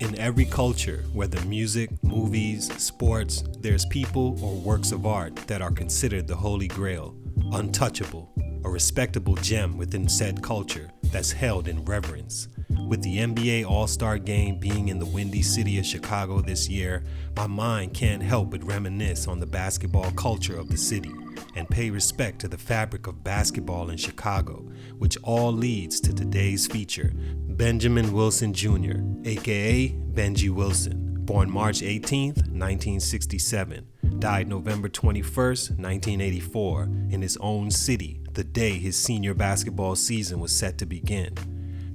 In every culture, whether music, movies, sports, there's people or works of art that are considered the holy grail, untouchable, a respectable gem within said culture that's held in reverence. With the NBA All-Star Game being in the windy city of Chicago this year, my mind can't help but reminisce on the basketball culture of the city and pay respect to the fabric of basketball in Chicago, which all leads to today's feature, Benjamin Wilson Jr., aka Benji Wilson, born March 18th, 1967, died November 21st, 1984, in his own city, the day his senior basketball season was set to begin.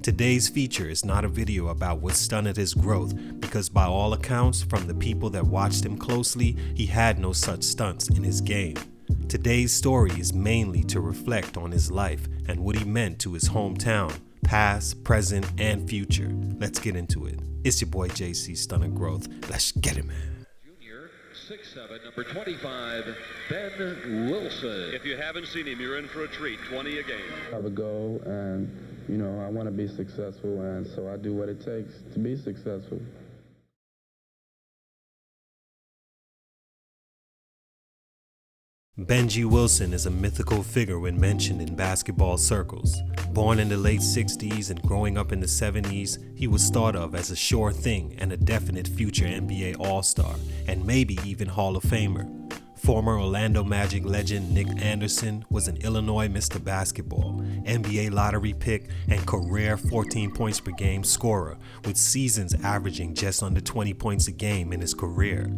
Today's feature is not a video about what stunted his growth, because by all accounts, from the people that watched him closely, he had no such stunts in his game. Today's story is mainly to reflect on his life and what he meant to his hometown, past, present, and future. Let's get into it. It's your boy JC, Stunted Growth. Let's get it, man. Junior, 6'7", number 25, Ben Wilson. If you haven't seen him, you're in for a treat. 20 a game. I have a goal, and I want to be successful, and so I do what it takes to be successful. Benji Wilson is a mythical figure when mentioned in basketball circles. Born in the late 60s and growing up in the 70s, he was thought of as a sure thing and a definite future NBA All-Star, and maybe even Hall of Famer. Former Orlando Magic legend Nick Anderson was an Illinois Mr. Basketball, NBA lottery pick, and career 14 points per game scorer, with seasons averaging just under 20 points a game in his career.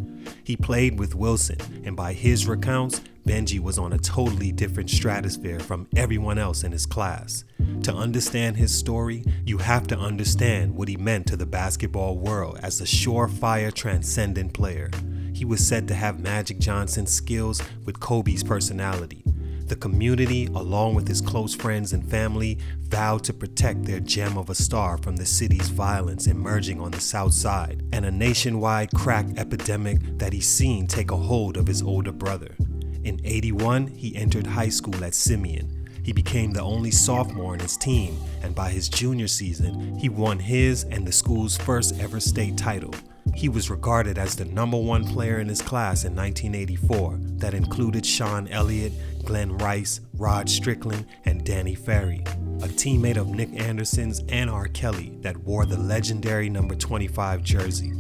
He played with Wilson, and by his recounts, Benji was on a totally different stratosphere from everyone else in his class. To understand his story, you have to understand what he meant to the basketball world as a surefire, transcendent player. He was said to have Magic Johnson's skills with Kobe's personality. The community, along with his close friends and family, vowed to protect their gem of a star from the city's violence emerging on the South Side and a nationwide crack epidemic that he's seen take a hold of his older brother. In '81, he entered high school at Simeon. He became the only sophomore in his team, and by his junior season, he won his and the school's first ever state title. He was regarded as the #1 player in his class in 1984 that included Sean Elliott, Glenn Rice, Rod Strickland, and Danny Ferry, a teammate of Nick Anderson's and R. Kelly that wore the legendary number 25 jersey.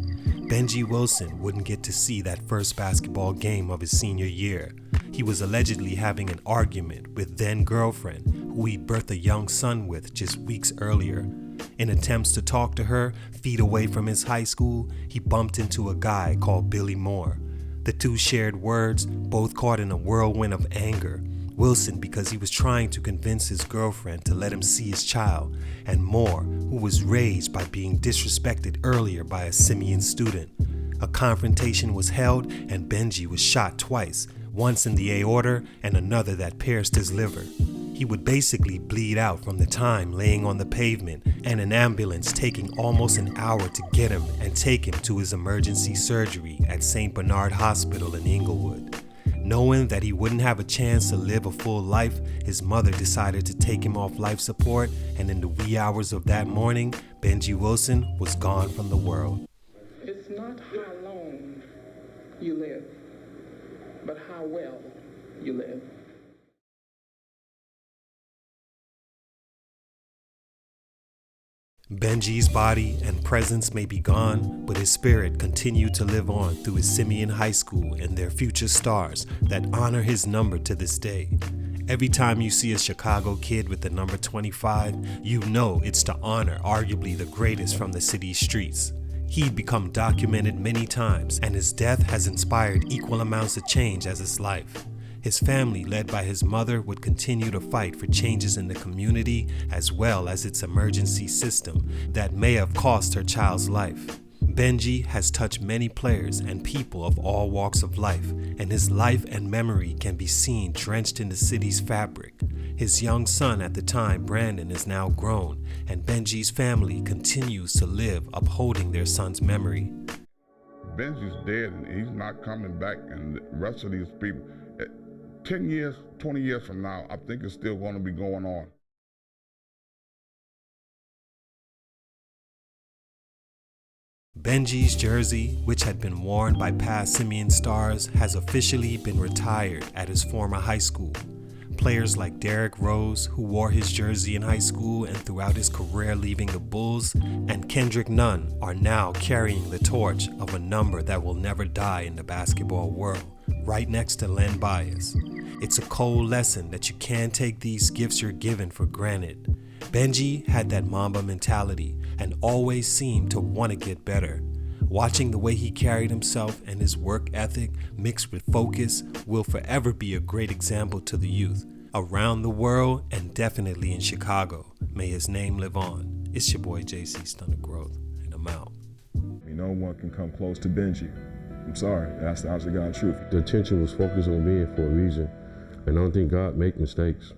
Benji Wilson wouldn't get to see that first basketball game of his senior year. He was allegedly having an argument with then-girlfriend, who he'd birthed a young son with just weeks earlier. In attempts to talk to her, feet away from his high school, he bumped into a guy called Billy Moore. The two shared words, both caught in a whirlwind of anger. Wilson because he was trying to convince his girlfriend to let him see his child, and Moore, who was raged by being disrespected earlier by a Simeon student. A confrontation was held and Benji was shot twice, once in the aorta and another that pierced his liver. He would basically bleed out from the time laying on the pavement and an ambulance taking almost an hour to get him and take him to his emergency surgery at St. Bernard Hospital in Inglewood. Knowing that he wouldn't have a chance to live a full life, his mother decided to take him off life support, and in the wee hours of that morning, Benji Wilson was gone from the world. It's not how long you live, but how well you live. Benji's body and presence may be gone, but his spirit continued to live on through his Simeon High School and their future stars that honor his number to this day. Every time you see a Chicago kid with the number 25, you know it's to honor arguably the greatest from the city's streets. He'd become documented many times, and his death has inspired equal amounts of change as his life. His family, led by his mother, would continue to fight for changes in the community as well as its emergency system that may have cost her child's life. Benji has touched many players and people of all walks of life, and his life and memory can be seen drenched in the city's fabric. His young son at the time, Brandon, is now grown, and Benji's family continues to live upholding their son's memory. Benji's dead and he's not coming back, and the rest of these people, 10 years, 20 years from now, I think it's still going to be going on. Benji's jersey, which had been worn by past Simeon stars, has officially been retired at his former high school. Players like Derrick Rose, who wore his jersey in high school and throughout his career leaving the Bulls, and Kendrick Nunn are now carrying the torch of a number that will never die in the basketball world, right next to Len Bias. It's a cold lesson that you can't take these gifts you're given for granted. Benji had that Mamba mentality and always seemed to want to get better. Watching the way he carried himself and his work ethic mixed with focus will forever be a great example to the youth around the world and definitely in Chicago. May his name live on. It's your boy JC Stunted Growth, and I'm out. No one can come close to Benji. I'm sorry, that's the honest to God truth. The attention was focused on me for a reason, and I don't think God make mistakes.